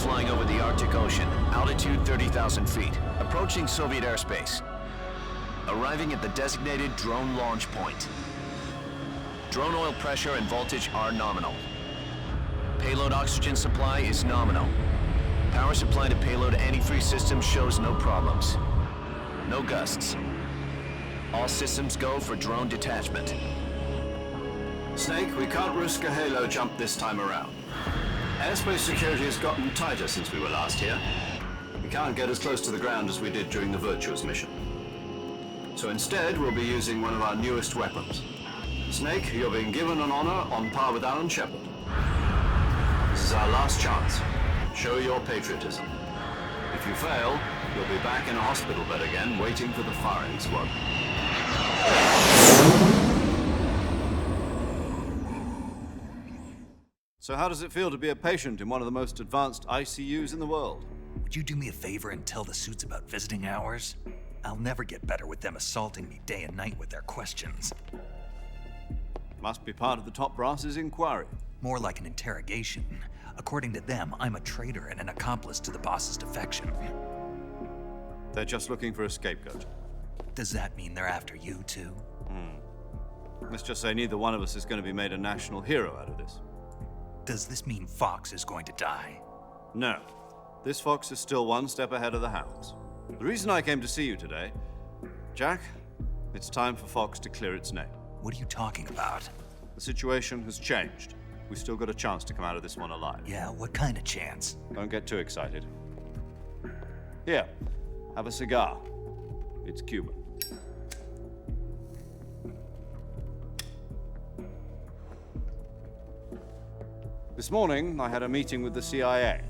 flying over the Arctic Ocean, altitude 30,000 feet, approaching Soviet airspace. Arriving at the designated drone launch point. Drone oil pressure and voltage are nominal. Payload oxygen supply is nominal. Power supply to payload antifreeze system shows no problems. No gusts. All systems go for drone detachment. Snake, we can't risk a halo jump this time around. Airspace security has gotten tighter since we were last here. We can't get as close to the ground as we did during the Virtuous mission. So instead, we'll be using one of our newest weapons. Snake, you're being given an honor on par with Alan Shepard. This is our last chance. Show your patriotism. If you fail, you'll be back in a hospital bed again, waiting for the firing squad. So how does it feel to be a patient in one of the most advanced ICUs in the world? Would you do me a favor and tell the suits about visiting hours? I'll never get better with them assaulting me day and night with their questions. Must be part of the top brass's inquiry. More like an interrogation. According to them, I'm a traitor and an accomplice to the boss's defection. They're just looking for a scapegoat. Does that mean they're after you too? Let's just say neither one of us is going to be made a national hero out of this. Does this mean Fox is going to die? No. This fox is still one step ahead of the hounds. The reason I came to see you today, Jack, it's time for Fox to clear its name. What are you talking about? The situation has changed. We've still got a chance to come out of this one alive. Yeah, what kind of chance? Don't get too excited. Here, have a cigar. It's Cuban. This morning, I had a meeting with the CIA.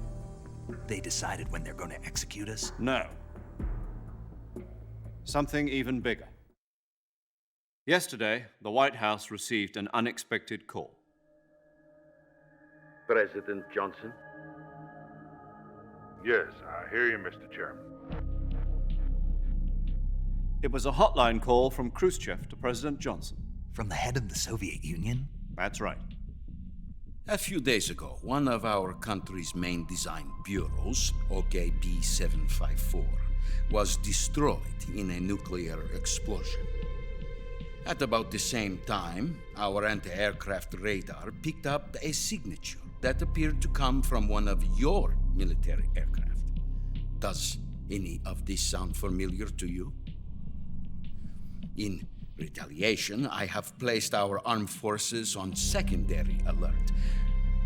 They decided when they're going to execute us? No. Something even bigger. Yesterday, the White House received an unexpected call. President Johnson? Yes, I hear you, Mr. Chairman. It was a hotline call from Khrushchev to President Johnson. From the head of the Soviet Union? That's right. A few days ago, one of our country's main design bureaus, OKB 754, was destroyed in a nuclear explosion. At about the same time, our anti-aircraft radar picked up a signature that appeared to come from one of your military aircraft. Does any of this sound familiar to you? In retaliation, I have placed our armed forces on secondary alert.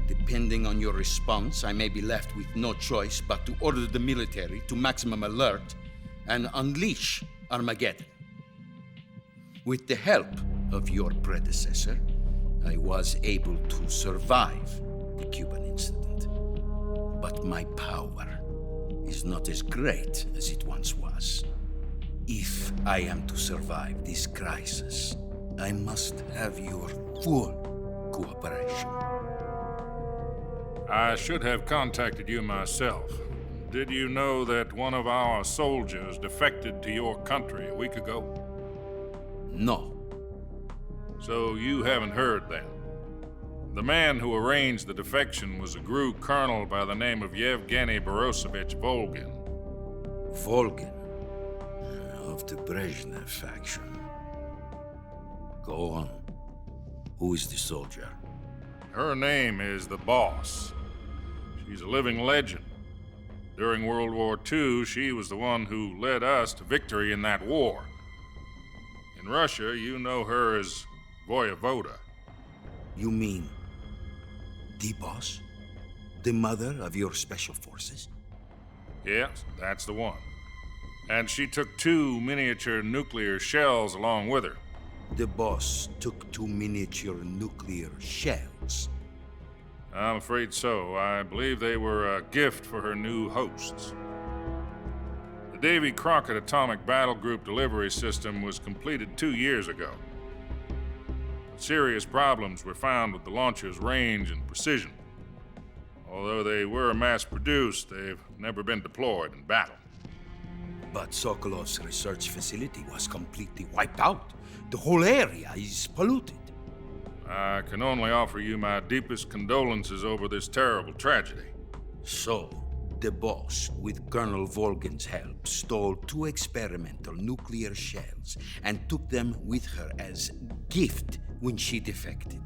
Depending on your response, I may be left with no choice but to order the military to maximum alert and unleash Armageddon. With the help of your predecessor, I was able to survive the Cuban incident. But my power is not as great as it once was. If I am to survive this crisis, I must have your full cooperation. I should have contacted you myself. Did you know that one of our soldiers defected to your country a week ago? No. So you haven't heard then. The man who arranged the defection was a GRU colonel by the name of Yevgeny Borosovich Volgin. Volgin, of the Brezhnev faction. Go on. Who is the soldier? Her name is the Boss. She's a living legend. During World War II, she was the one who led us to victory in that war. In Russia, you know her as Voyevoda. You mean the boss? The mother of your special forces? Yes, that's the one. And she took 2 miniature nuclear shells along with her. The boss took 2 miniature nuclear shells. I'm afraid so. I believe they were a gift for her new hosts. The Davy Crockett Atomic Battle Group delivery system was completed 2 years ago. Serious problems were found with the launcher's range and precision. Although they were mass-produced, they've never been deployed in battle. But Sokolov's research facility was completely wiped out. The whole area is polluted. I can only offer you my deepest condolences over this terrible tragedy. So, The boss, with Colonel Volgin's help, stole 2 experimental nuclear shells and took them with her as gift when she defected.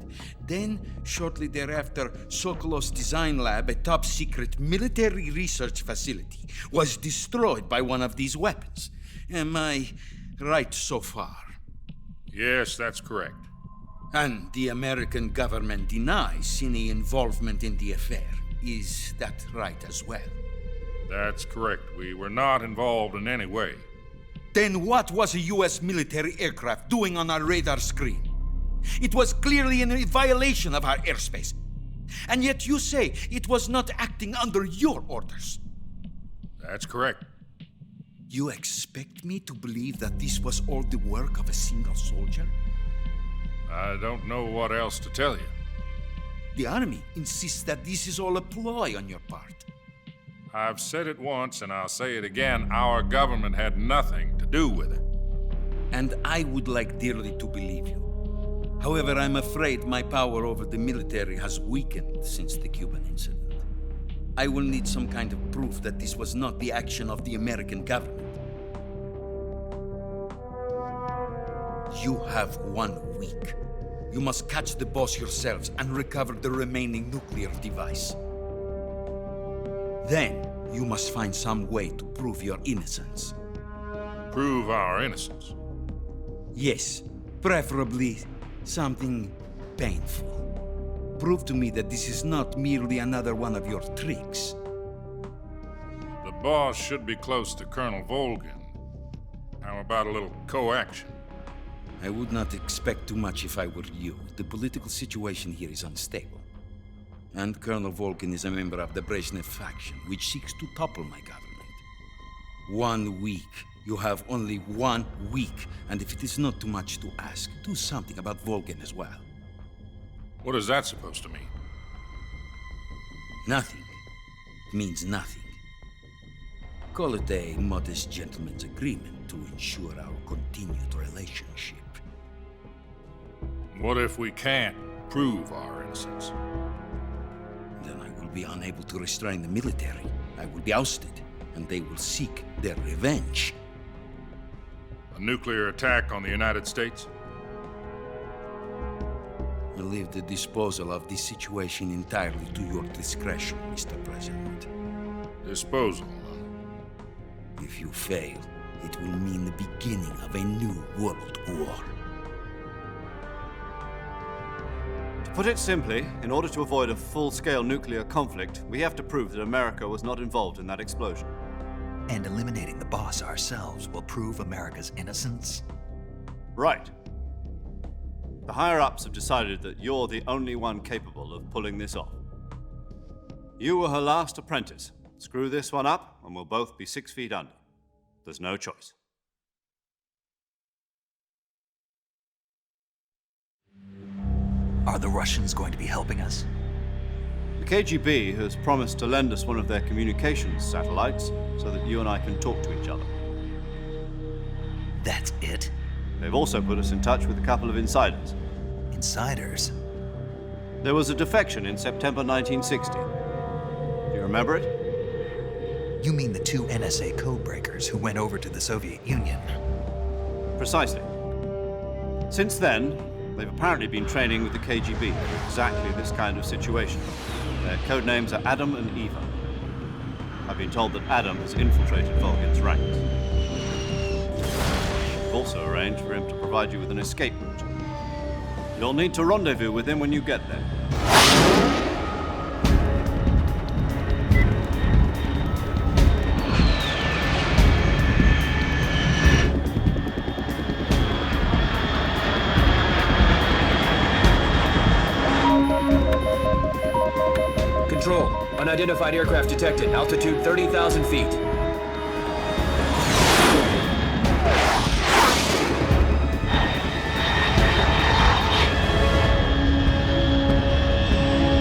Then, shortly thereafter, Sokolov's design lab, a top-secret military research facility, was destroyed by one of these weapons. Am I right so far? Yes, that's correct. And the American government denies any involvement in the affair. Is that right as well? That's correct. We were not involved in any way. Then what was a U.S. military aircraft doing on our radar screen? It was clearly in violation of our airspace. And yet you say it was not acting under your orders. That's correct. You expect me to believe that this was all the work of a single soldier? I don't know what else to tell you. The Army insists that this is all a ploy on your part. I've said it once and I'll say it again. Our government had nothing to do with it. And I would like dearly to believe you. However, I'm afraid my power over the military has weakened since the Cuban incident. I will need some kind of proof that this was not the action of the American government. You have 1 week. You must catch the boss yourselves and recover the remaining nuclear device. Then, you must find some way to prove your innocence. Prove our innocence. Yes, preferably something painful. Prove to me that this is not merely another one of your tricks. The boss should be close to Colonel Volgin. How about a little coaction? I would not expect too much if I were you. The political situation here is unstable. And Colonel Volgin is a member of the Brezhnev faction, which seeks to topple my government. 1 week. You have only 1 week, and if it is not too much to ask, do something about Volgin as well. What is that supposed to mean? Nothing. It means nothing. Call it a modest gentleman's agreement to ensure our continued relationship. What if we can't prove our innocence? Then I will be unable to restrain the military. I will be ousted, and they will seek their revenge. A nuclear attack on the United States? I leave the disposal of this situation entirely to your discretion, Mr. President. Disposal. If you fail, it will mean the beginning of a new world war. To put it simply, in order to avoid a full-scale nuclear conflict, we have to prove that America was not involved in that explosion. And eliminating the boss ourselves will prove America's innocence? Right. The higher-ups have decided that you're the only one capable of pulling this off. You were her last apprentice. Screw this one up, and we'll both be 6 feet under. There's no choice. Are the Russians going to be helping us? The KGB has promised to lend us one of their communications satellites so that you and I can talk to each other. That's it? They've also put us in touch with a couple of insiders. Insiders? There was a defection in September 1960. Do you remember it? You mean the 2 NSA codebreakers who went over to the Soviet Union? Precisely. Since then, they've apparently been training with the KGB for exactly this kind of situation. Their code names are Adam and Eva. I've been told that Adam has infiltrated Volgin's ranks. We've also arranged for him to provide you with an escape route. You'll need to rendezvous with him when you get there. Control. Unidentified aircraft detected. Altitude 30,000 feet.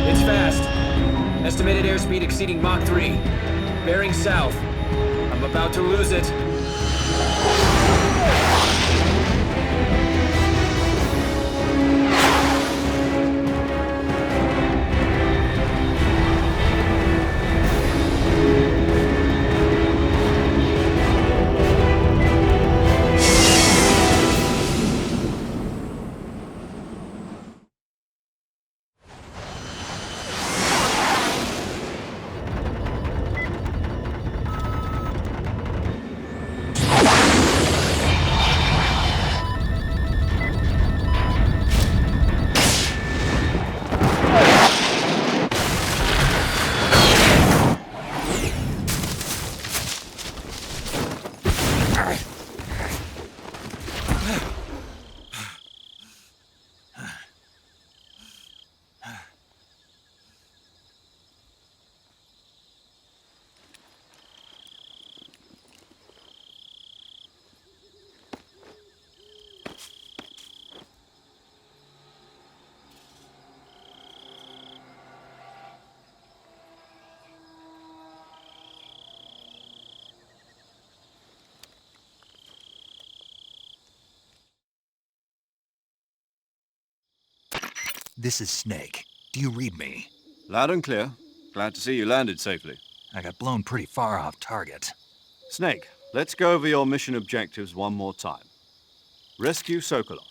It's fast. Estimated airspeed exceeding Mach 3. Bearing south. I'm about to lose it. This is Snake. Do you read me? Loud and clear. Glad to see you landed safely. I got blown pretty far off target. Snake, let's go over your mission objectives one more time. Rescue Sokolov.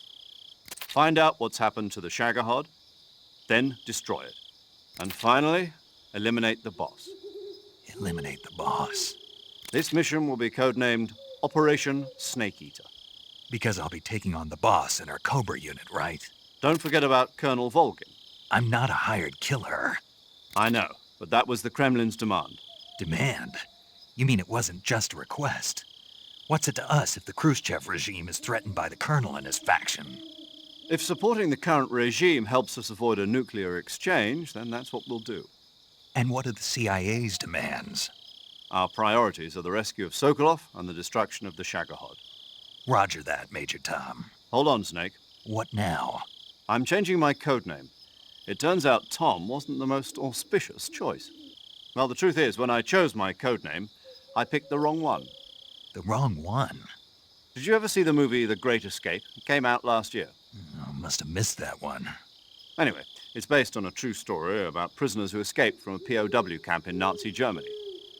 Find out what's happened to the Shagohod, then destroy it. And finally, eliminate the boss. Eliminate the boss. This mission will be codenamed Operation Snake Eater. Because I'll be taking on the boss in our Cobra unit, right? Don't forget about Colonel Volgin. I'm not a hired killer. I know, but that was the Kremlin's demand. Demand? You mean it wasn't just a request? What's it to us if the Khrushchev regime is threatened by the Colonel and his faction? If supporting the current regime helps us avoid a nuclear exchange, then that's what we'll do. And what are the CIA's demands? Our priorities are the rescue of Sokolov and the destruction of the Shagohod. Roger that, Major Tom. Hold on, Snake. What now? I'm changing my codename. It turns out Tom wasn't the most auspicious choice. Well, the truth is, when I chose my codename, I picked the wrong one. The wrong one? Did you ever see the movie The Great Escape? It came out last year. Oh, must have missed that one. Anyway, it's based on a true story about prisoners who escaped from a POW camp in Nazi Germany.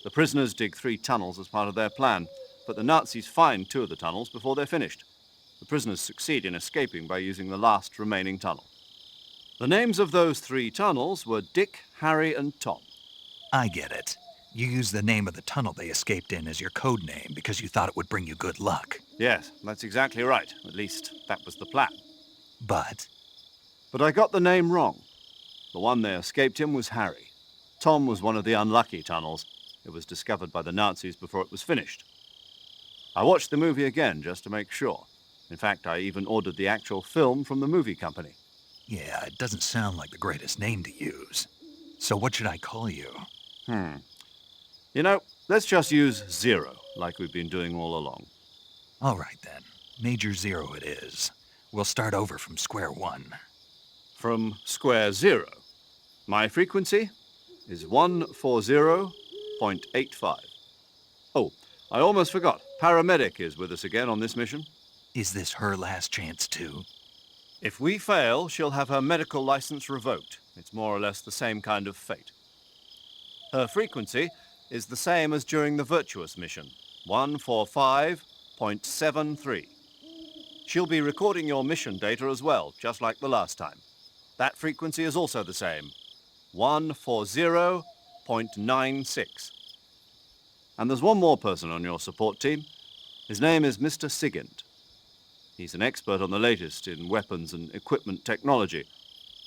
The prisoners dig 3 tunnels as part of their plan, but the Nazis find 2 of the tunnels before they're finished. The prisoners succeed in escaping by using the last remaining tunnel. The names of those 3 tunnels were Dick, Harry, and Tom. I get it. You used the name of the tunnel they escaped in as your code name because you thought it would bring you good luck. Yes, that's exactly right. At least, that was the plan. But I got the name wrong. The one they escaped in was Harry. Tom was one of the unlucky tunnels. It was discovered by the Nazis before it was finished. I watched the movie again just to make sure. In fact, I even ordered the actual film from the movie company. yeah, it doesn't sound like the greatest name to use. So what should I call you? You know, let's just use Zero, like we've been doing all along. All right then. Major Zero it is. We'll start over from square one. From square 0. My frequency is 140.85. Oh, I almost forgot. Paramedic is with us again on this mission. Is this her last chance too? If we fail, she'll have her medical license revoked. It's more or less the same kind of fate. Her frequency is the same as during the Virtuous mission, 145.73. She'll be recording your mission data as well, just like the last time. That frequency is also the same, 140.96. And there's one more person on your support team. His name is Mr. Sigint. He's an expert on the latest in weapons and equipment technology.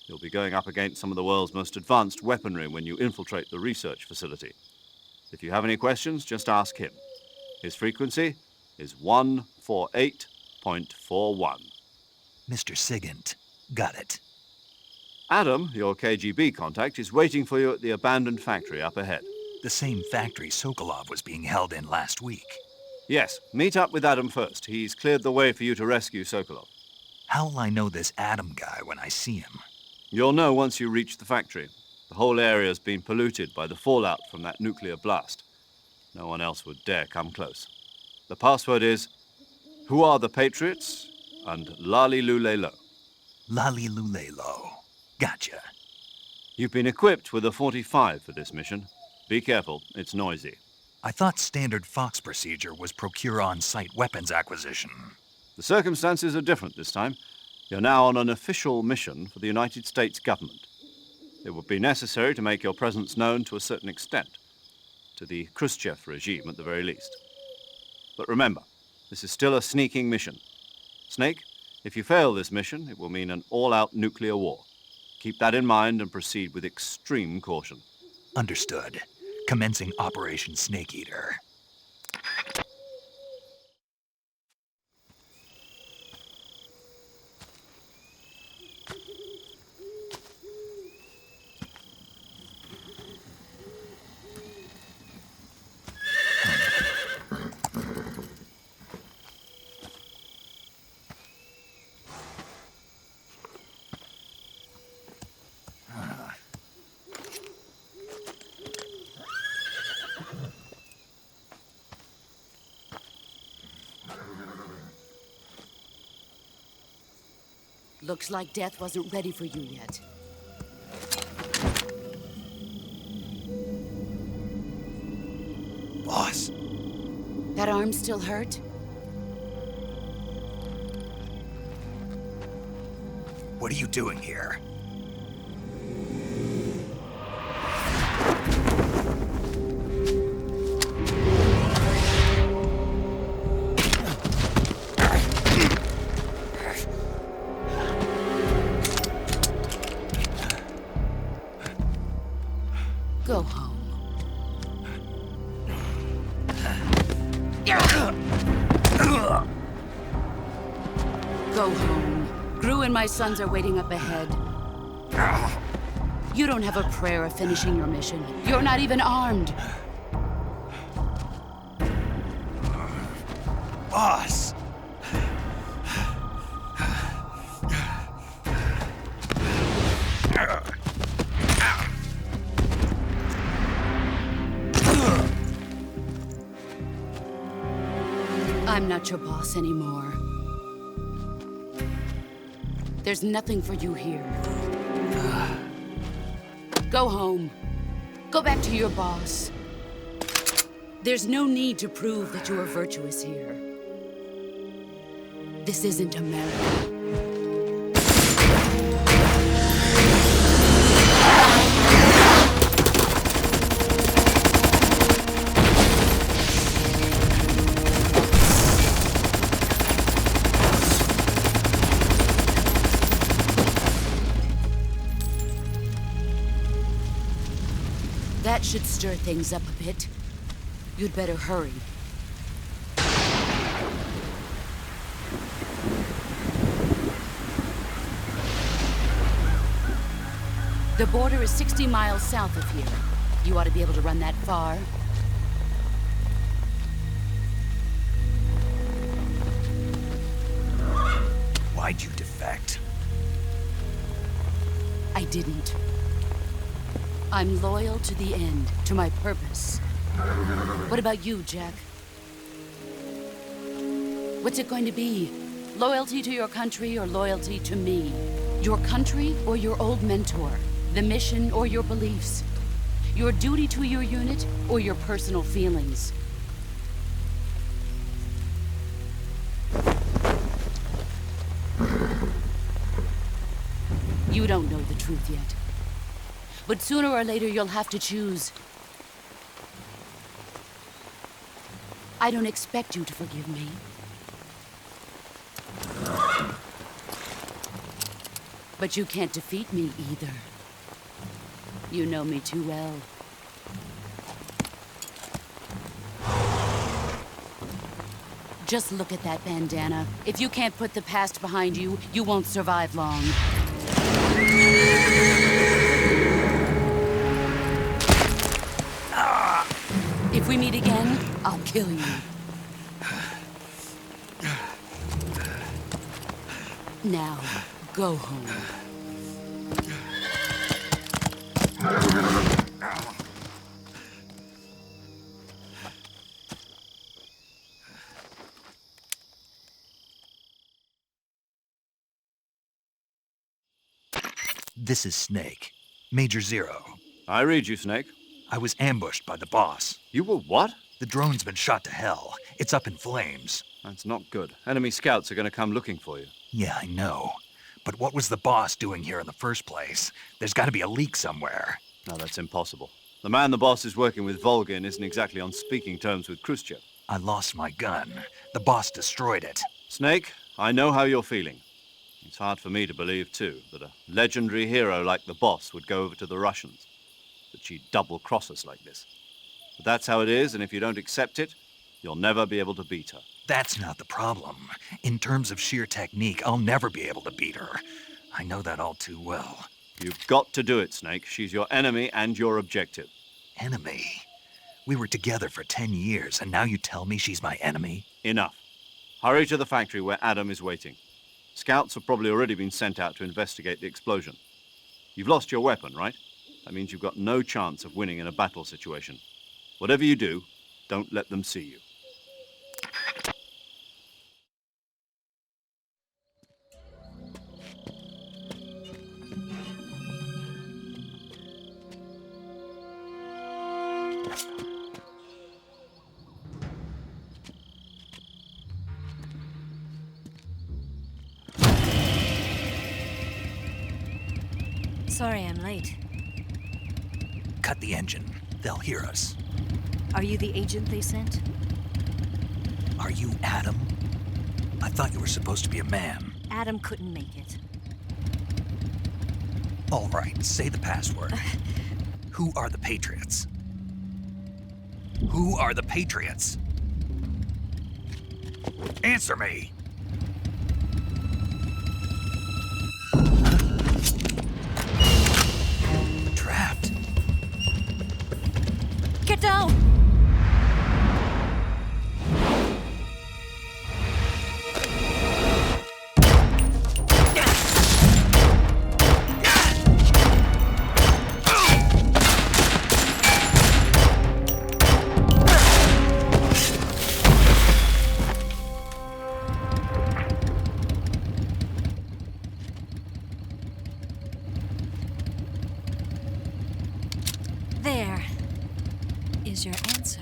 You'll be going up against some of the world's most advanced weaponry when you infiltrate the research facility. If you have any questions, just ask him. His frequency is 148.41. Mr. Sigint. Got it. Adam, your KGB contact, is waiting for you at the abandoned factory up ahead. The same factory Sokolov was being held in last week. Yes, meet up with Adam first. He's cleared the way for you to rescue Sokolov. How'll I know this Adam guy when I see him? You'll know once you reach the factory. The whole area's been polluted by the fallout from that nuclear blast. No one else would dare come close. The password is, "Who are the Patriots?" and Lali Lulelo. Lali Lulelo. Gotcha. You've been equipped with a 45 for this mission. Be careful, it's noisy. I thought standard Fox procedure was procure on-site weapons acquisition. The circumstances are different this time. You're now on an official mission for the United States government. It would be necessary to make your presence known to a certain extent, to the Khrushchev regime at the very least. But remember, this is still a sneaking mission. Snake, if you fail this mission, it will mean an all-out nuclear war. Keep that in mind and proceed with extreme caution. Understood. Commencing Operation Snake Eater. Looks like death wasn't ready for you yet. Boss, That arm still hurt? what are you doing here? Go home. Go home. Gru and my sons are waiting up ahead. You don't have a prayer of finishing your mission. You're not even armed. Boss! I'm not your boss anymore. There's nothing for you here. Go home. Go back to your boss. There's no need to prove that you are virtuous here. This isn't America. That should stir things up a bit. You'd better hurry. The border is 60 miles south of here. You ought to be able to run that far. Why'd you defect? I didn't. I'm loyal to the end, to my purpose. What about you, Jack? What's it going to be? Loyalty to your country or loyalty to me? Your country or your old mentor? The mission or your beliefs? Your duty to your unit or your personal feelings? You don't know the truth yet. But sooner or later, you'll have to choose. I don't expect you to forgive me. But you can't defeat me either. You know me too well. Just look at that bandana. If you can't put the past behind you, you won't survive long. If we meet again, I'll kill you. Now, go home. This is Snake. Major Zero. I read you, Snake. I was ambushed by the boss. You were what? The drone's been shot to hell. It's up in flames. That's not good. Enemy scouts are going to come looking for you. Yeah, I know. But what was the boss doing here in the first place? There's got to be a leak somewhere. No, that's impossible. The man the boss is working with, Volgin, isn't exactly on speaking terms with Khrushchev. I lost my gun. The boss destroyed it. Snake, I know how you're feeling. It's hard for me to believe, too, that a legendary hero like the boss would go over to the Russians. That she'd double-cross us like this. But that's how it is, and if you don't accept it, you'll never be able to beat her. That's not the problem. In terms of sheer technique, I'll never be able to beat her. I know that all too well. You've got to do it, Snake. She's your enemy and your objective. Enemy? We were together for 10 years, and now you tell me she's my enemy? Enough. Hurry to the factory where Adam is waiting. Scouts have probably already been sent out to investigate the explosion. You've lost your weapon, right? That means you've got no chance of winning in a battle situation. Whatever you do, don't let them see you. Sorry I'm late. Cut the engine. They'll hear us. Are you the agent they sent? Are you Adam? I thought you were supposed to be a man. Adam couldn't make it. All right, say the password. Who are the Patriots? Who are the Patriots? Answer me! Trapped. Get down! There is your answer.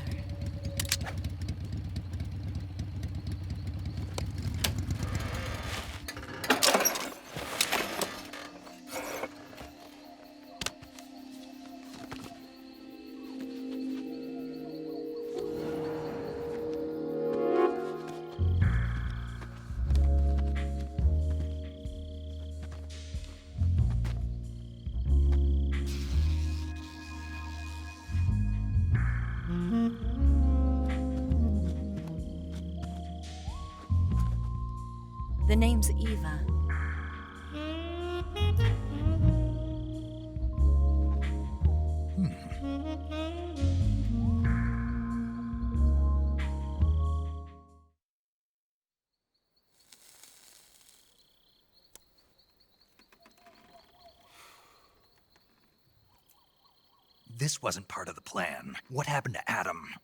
The name's Eva. This wasn't part of the plan. What happened to Adam?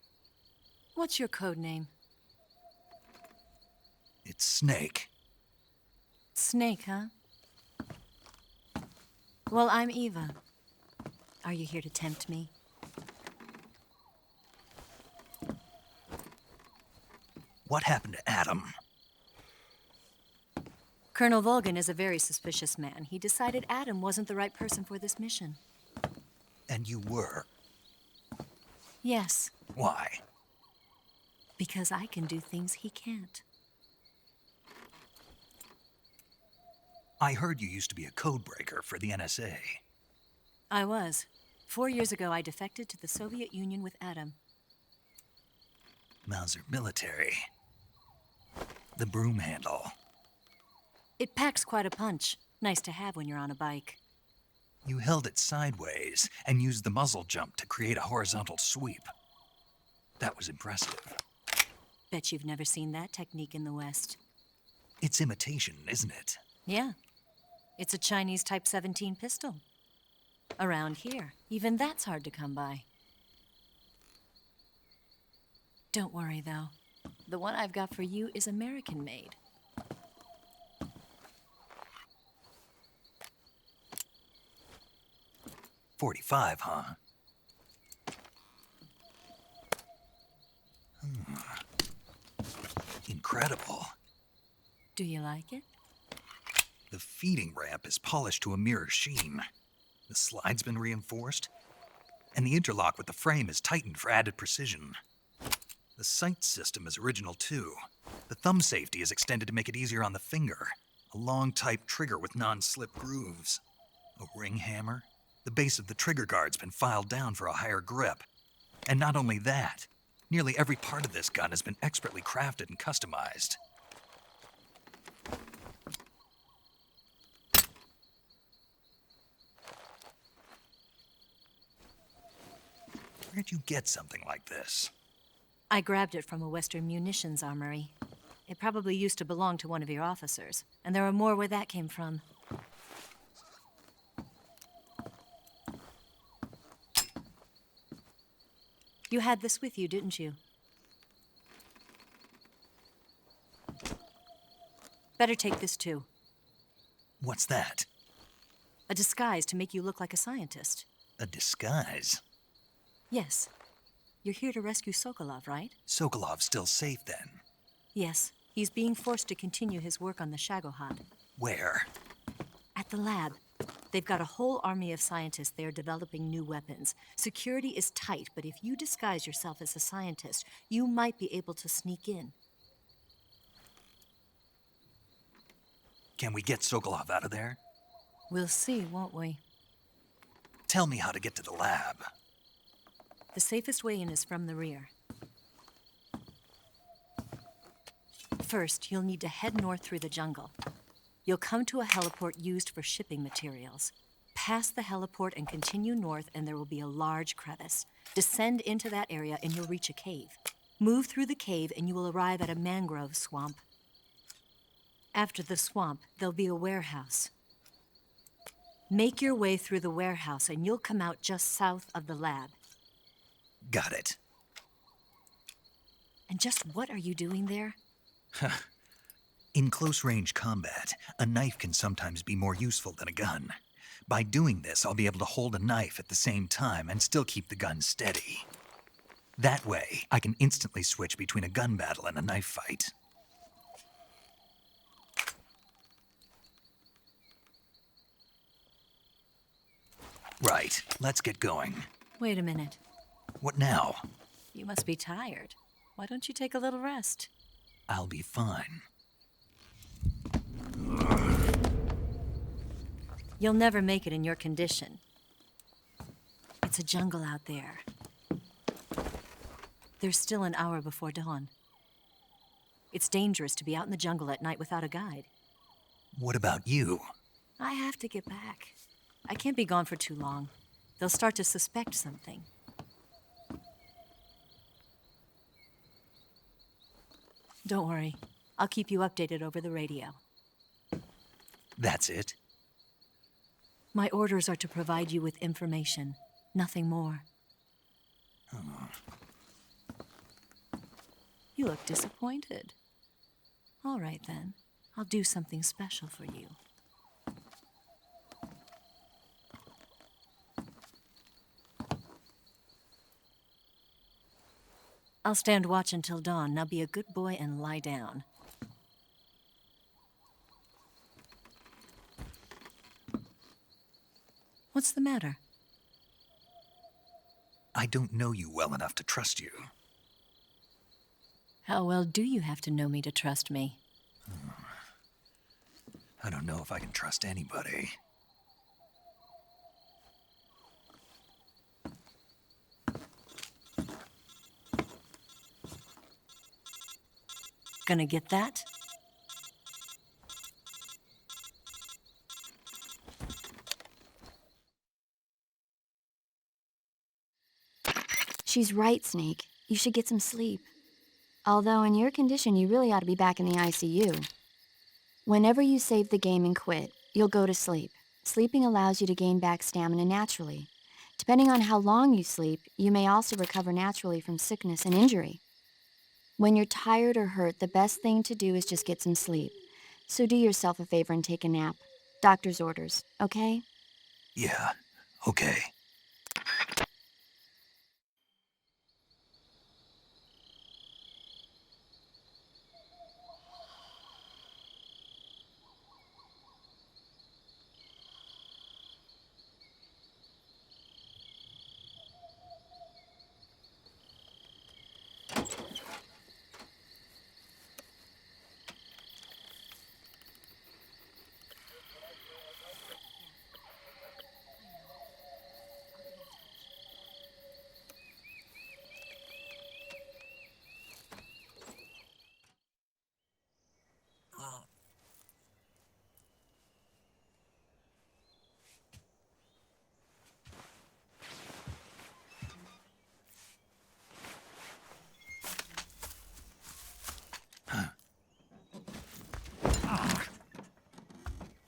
What's your code name? It's Snake. Snake, huh? Well, I'm Eva. Are you here to tempt me? What happened to Adam? Colonel Volgan is a very suspicious man. He decided Adam wasn't the right person for this mission. And you were. Yes, Why? because I can do things he can't. I heard you used to be a codebreaker for the NSA. I was. 4 years ago, I defected to the Soviet Union with Adam. Mauser military. The broom handle. It packs quite a punch. Nice to have when you're on a bike. You held it sideways and used the muzzle jump to create a horizontal sweep. That was impressive. Bet you've never seen that technique in the West. It's imitation, isn't it? Yeah. It's a Chinese Type 17 pistol. Around here, even that's hard to come by. Don't worry, though. The one I've got for you is American-made. .45, huh? Incredible. Do you like it? The feeding ramp is polished to a mirror sheen. The slide's been reinforced, and the interlock with the frame is tightened for added precision. The sight system is original too. The thumb safety is extended to make it easier on the finger. A long type trigger with non-slip grooves. A ring hammer. The base of the trigger guard's been filed down for a higher grip. And not only that, nearly every part of this gun has been expertly crafted and customized. Where'd you get something like this? I grabbed it from a Western munitions armory. It probably used to belong to one of your officers, and there are more where that came from. You had this with you, didn't you? Better take this too. What's that? A disguise to make you look like a scientist. A disguise? Yes. You're here to rescue Sokolov, right? Sokolov's still safe then? Yes. He's being forced to continue his work on the Shagohod. Where? At the lab. They've got a whole army of scientists there developing new weapons. Security is tight, but if you disguise yourself as a scientist, you might be able to sneak in. Can we get Sokolov out of there? We'll see, won't we? Tell me how to get to the lab. The safest way in is from the rear. First, you'll need to head north through the jungle. You'll come to a heliport used for shipping materials. Pass the heliport and continue north, and there will be a large crevice. Descend into that area, and you'll reach a cave. Move through the cave, and you will arrive at a mangrove swamp. After the swamp, there'll be a warehouse. Make your way through the warehouse, and you'll come out just south of the lab. Got it. And just what are you doing there? In close-range combat, a knife can sometimes be more useful than a gun. By doing this, I'll be able to hold a knife at the same time and still keep the gun steady. That way, I can instantly switch between a gun battle and a knife fight. Right, let's get going. Wait a minute. What now? You must be tired. Why don't you take a little rest? I'll be fine. You'll never make it in your condition. It's a jungle out there. There's still an hour before dawn. It's dangerous to be out in the jungle at night without a guide. What about you? I have to get back. I can't be gone for too long. They'll start to suspect something. Don't worry. I'll keep you updated over the radio. That's it? My orders are to provide you with information, nothing more. You look disappointed. All right, then. I'll do something special for you. I'll stand watch until dawn. Now be a good boy and lie down. What's the matter? I don't know you well enough to trust you. How well do you have to know me to trust me? I don't know if I can trust anybody. Gonna get that? She's right, Snake. You should get some sleep. Although in your condition, you really ought to be back in the ICU. Whenever you save the game and quit, you'll go to sleep. Sleeping allows you to gain back stamina naturally. Depending on how long you sleep, you may also recover naturally from sickness and injury. When you're tired or hurt, the best thing to do is just get some sleep. So do yourself a favor and take a nap. Doctor's orders, okay? Yeah, okay.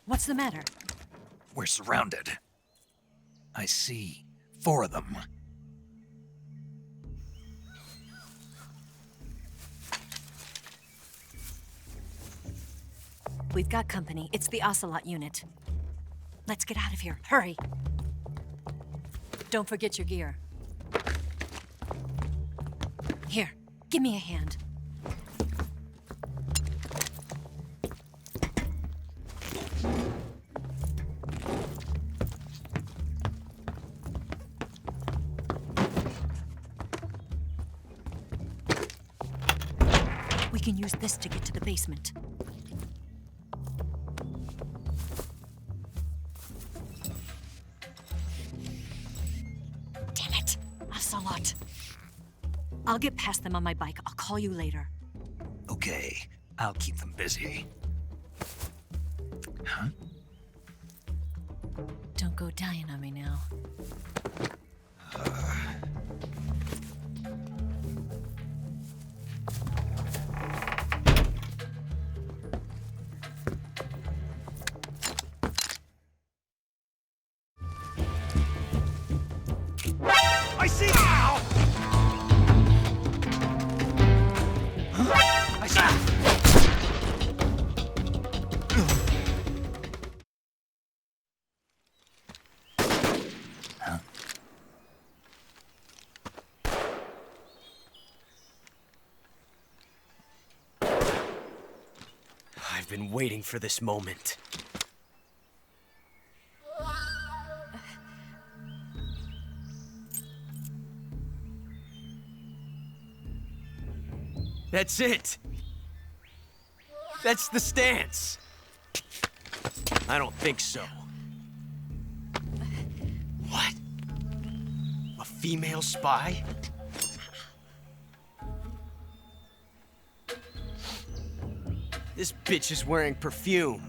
What's the matter? We're surrounded. I see 4 of them. We've got company. It's the Ocelot unit. Let's get out of here. Hurry. Don't forget your gear. Here, give me a hand. can use this to get to the basement. Damn it! Ocelot. I'll get past them on my bike. I'll call you later. Okay, I'll keep them busy. Huh? Don't go dying on me now. I see! Ow! Huh? I see! Huh? I've been waiting for this moment. That's it! That's the stance! I don't think so. What? A female spy? This bitch is wearing perfume.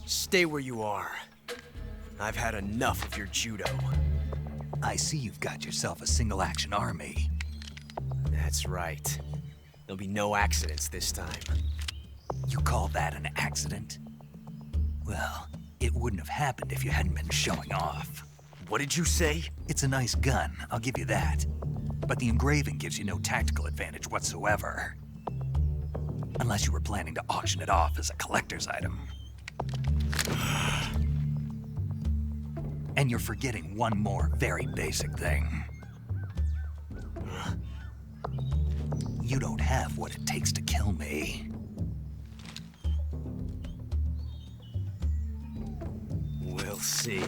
Stay where you are. I've had enough of your judo. I see you've got yourself a single-action army. That's right. There'll be no accidents this time. You call that an accident? Well, it wouldn't have happened if you hadn't been showing off. What did you say? It's a nice gun, I'll give you that. But the engraving gives you no tactical advantage whatsoever. Unless you were planning to auction it off as a collector's item. And you're forgetting one more very basic thing. You don't have what it takes to kill me. We'll see.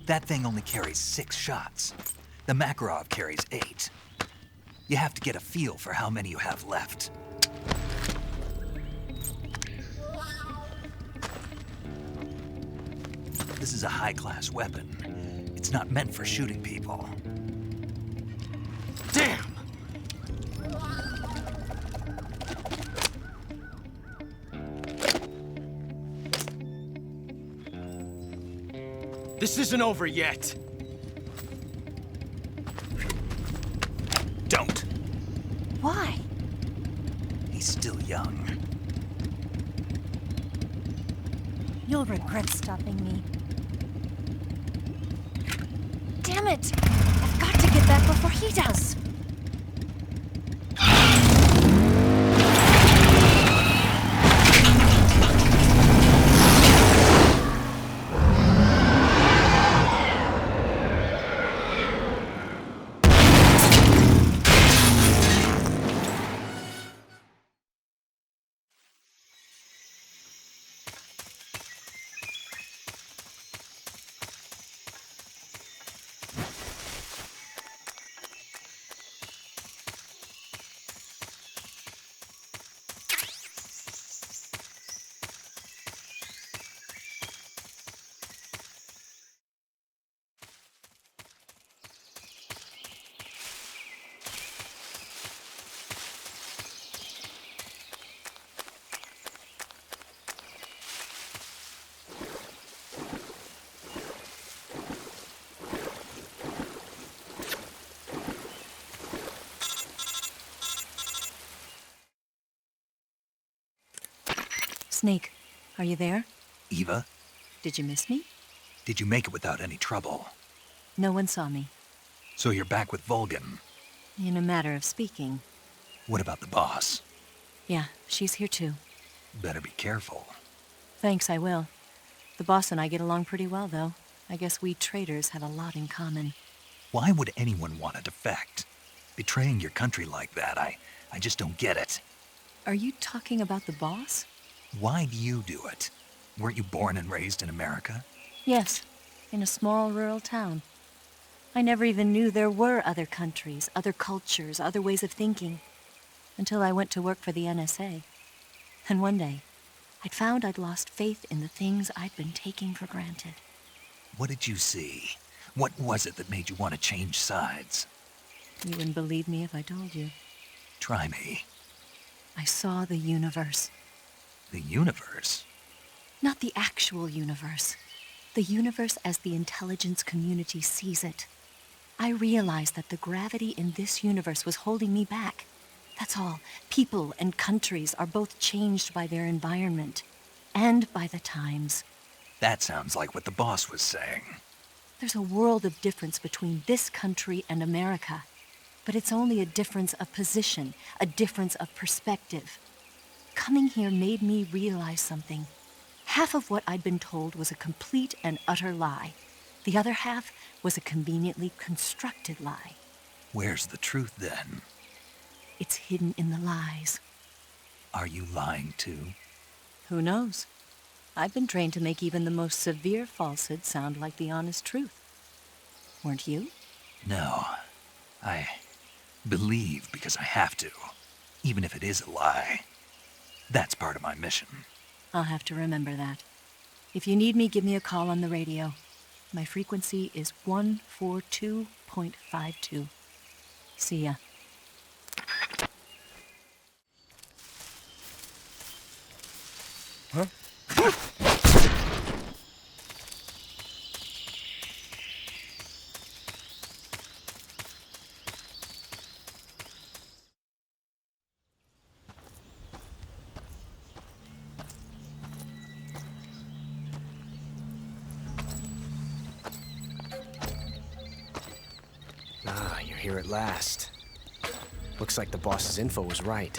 That thing only carries 6 shots. The Makarov carries 8. You have to get a feel for how many you have left. This is a high-class weapon. It's not meant for shooting people. Damn! This isn't over yet. Don't. Why? He's still young. You'll regret stopping me. Damn it! I've got to get back before he does. Snake, Are you there? Eva, Did you miss me? did you make it without any trouble? No one saw me. So you're back with Vulcan. In a matter of speaking. What about the boss? Yeah, she's here too. Better be careful. Thanks, I will. The boss and I get along pretty well, though. I guess we traitors have a lot in common. Why would anyone want to defect? Betraying your country like that, I just don't get it. Are you talking about the boss? Why do you do it? Weren't you born and raised in America? Yes, in a small rural town. I never even knew there were other countries, other cultures, other ways of thinking, until I went to work for the NSA. And one day, I'd found I'd lost faith in the things I'd been taking for granted. What did you see? What was it that made you want to change sides? You wouldn't believe me if I told you. Try me. I saw the universe. The universe? Not the actual universe. The universe as the intelligence community sees it. I realized that the gravity in this universe was holding me back. That's all. People and countries are both changed by their environment and by the times. That sounds like what the boss was saying. There's a world of difference between this country and America. But it's only a difference of position, a difference of perspective. Coming here made me realize something. Half of what I'd been told was a complete and utter lie. The other half was a conveniently constructed lie. Where's the truth, then? It's hidden in the lies. Are you lying, too? Who knows? I've been trained to make even the most severe falsehood sound like the honest truth. Weren't you? No. I believe because I have to, even if it is a lie. That's part of my mission. I'll have to remember that. If you need me, give me a call on the radio. My frequency is 142.52. See ya. Huh? Ah, you're here at last. Looks like the boss's info was right.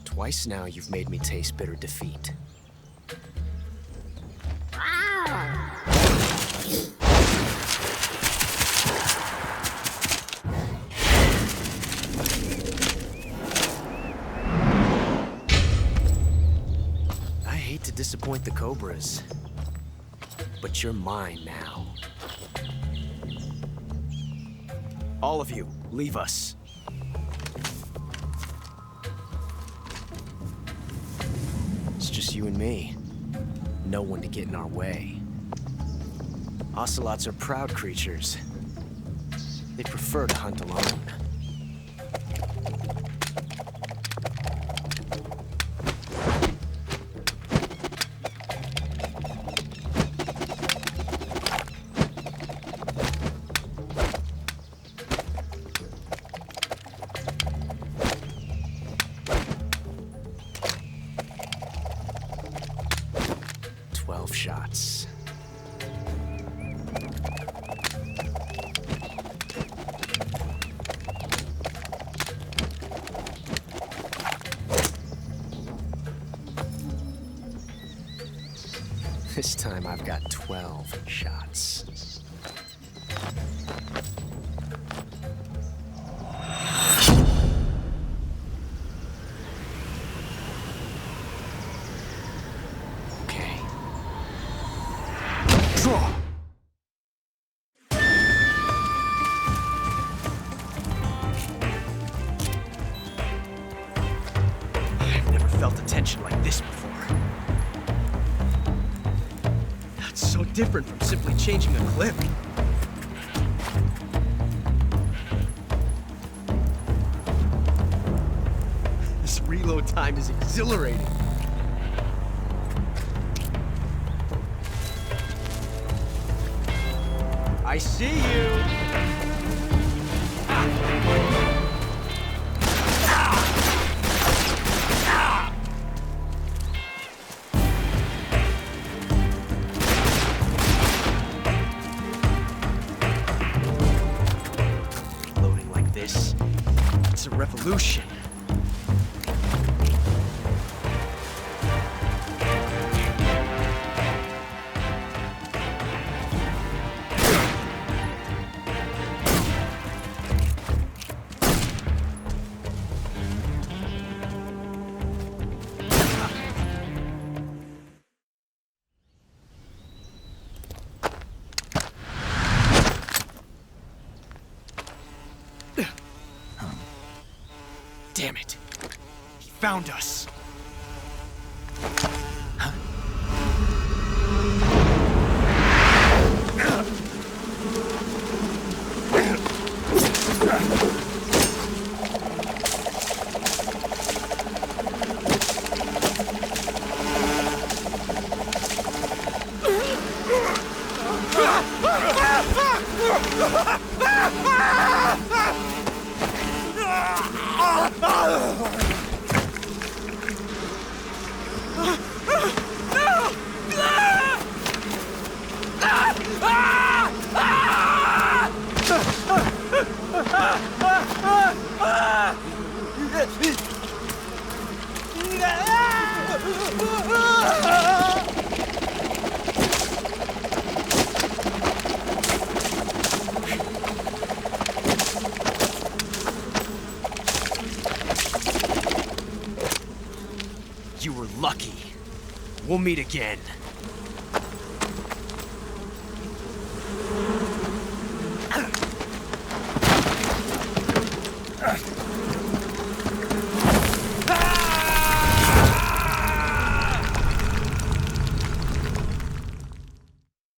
Twice now you've made me taste bitter defeat. I hate to disappoint the Cobras, but you're mine now. All of you, leave us. It's just you and me. No one to get in our way. Ocelots are proud creatures. They prefer to hunt alone. Shots. This time I've got 12 shots. Felt a tension like this before. That's so different from simply changing a clip. This reload time is exhilarating. I see you! Loading like this, it's a revolution. Damn it. He found us. You were lucky. We'll meet again.